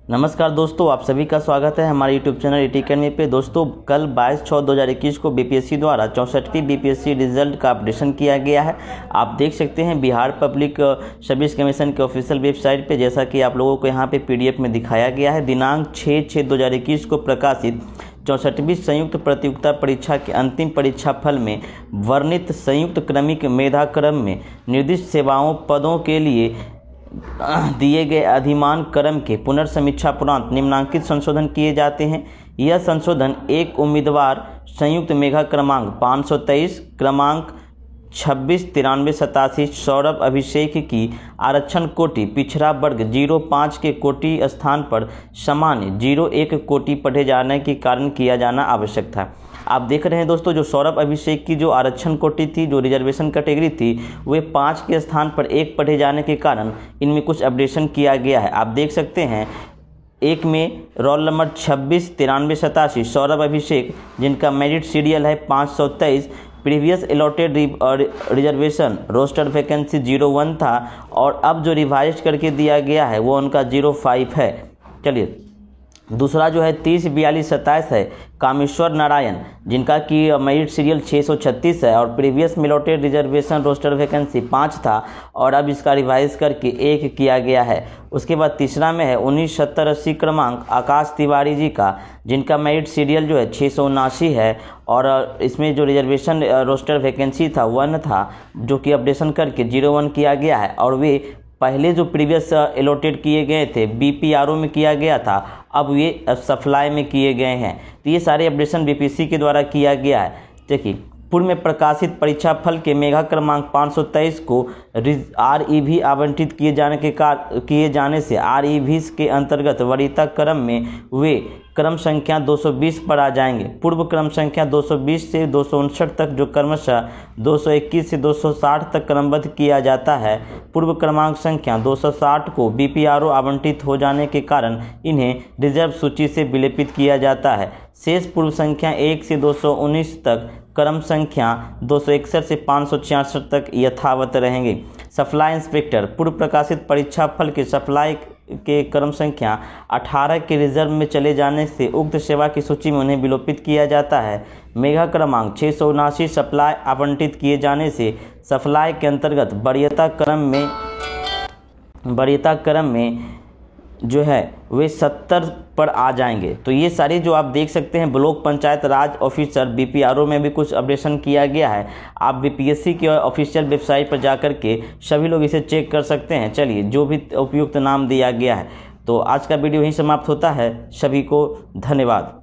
नमस्कार दोस्तों, आप सभी का स्वागत है हमारे यूट्यूब चैनल ET अकेडमी पे। दोस्तों, कल 22/6/2021 को बीपीएससी द्वारा 64वीं बीपीएससी रिजल्ट का अपडेशन किया गया है। आप देख सकते हैं बिहार पब्लिक सर्विस कमीशन के ऑफिशियल वेबसाइट पे, जैसा कि आप लोगों को यहाँ पे PDF में दिखाया गया है। दिनांक 6/6/2021 को प्रकाशित 64वीं संयुक्त प्रतियोगिता परीक्षा के अंतिम परीक्षा फल में वर्णित संयुक्त क्रमिक मेधाक्रम में निर्दिष्ट सेवाओं पदों के लिए दिए गए अधिमान क्रम के पुनर्समीक्षा उपरांत निम्नांकित संशोधन किए जाते हैं। यह संशोधन एक उम्मीदवार संयुक्त मेधा क्रमांक 523 क्रमांक 269387 सौरभ अभिषेक की आरक्षण कोटि पिछड़ा वर्ग 05 के कोटि स्थान पर सामान्य 01 कोटि पढ़े जाने के कारण किया जाना आवश्यक था। आप देख रहे हैं दोस्तों, जो सौरभ अभिषेक की जो आरक्षण कोटि थी, जो रिजर्वेशन कैटेगरी थी, वे 5 के स्थान पर 1 पढ़े जाने के कारण इनमें कुछ अपडेशन किया गया है। आप देख सकते हैं, एक में रोल नंबर 269387 सौरभ अभिषेक, जिनका मेरिट सीरियल है 523, previous allotted reservation roster vacancy 01 था और अब जो रिवाइज करके दिया गया है वो उनका 05 है। चलिए, दूसरा जो है 304227 है कामेश्वर नारायण, जिनका कि मेरिट सीरियल 636 है और प्रीवियस मिलोटेड रिजर्वेशन रोस्टर वैकेंसी 5 था और अब इसका रिवाइज करके 1 किया गया है। उसके बाद तीसरा में है 197080 क्रमांक आकाश तिवारी जी का, जिनका मेरिट सीरियल जो है 679 है और इसमें जो रिजर्वेशन रोस्टर वैकेंसी था 1 था, जो कि अपडेशन करके 01 किया गया है और वे पहले जो प्रीवियस अलॉटेड किए गए थे BPRO में किया गया था, अब ये सप्लाई में किए गए हैं। तो ये सारे अपडेशन BPSC के द्वारा किया गया है। देखिए, पूर्व में प्रकाशित परीक्षा फल के मेधा क्रमांक 523 को REV आवंटित किए जाने से REV के अंतर्गत वरीयता क्रम में वे क्रम संख्या 220 पर आ जाएंगे। पूर्व क्रम संख्या 220 से 259 तक, जो क्रमशः 221 से 260 तक क्रमबद्ध किया जाता है। पूर्व क्रमांक संख्या 260 को BPRO आवंटित हो जाने के कारण इन्हें रिजर्व सूची से विलेपित किया जाता है। शेष पूर्व संख्या 1 से 219 तक, क्रम संख्या 261 से 566 तक यथावत रहेंगे। सप्लाई इंस्पेक्टर, पूर्व प्रकाशित परीक्षा फल के सप्लाई के क्रम संख्या 18 के रिजर्व में चले जाने से उक्त सेवा की सूची में उन्हें विलोपित किया जाता है। मेगा क्रमांक 679 सप्लाई आवंटित किए जाने से सप्लाई के अंतर्गत वरीयता क्रम में जो है वे 70 पर आ जाएंगे। तो ये सारी जो आप देख सकते हैं ब्लॉक पंचायत राज ऑफिसर BPRO में भी कुछ अपडेशन किया गया है। आप BPSC के ऑफिशियल वेबसाइट पर जाकर के सभी लोग इसे चेक कर सकते हैं। चलिए, जो भी उपयुक्त नाम दिया गया है। तो आज का वीडियो यहीं समाप्त होता है। सभी को धन्यवाद।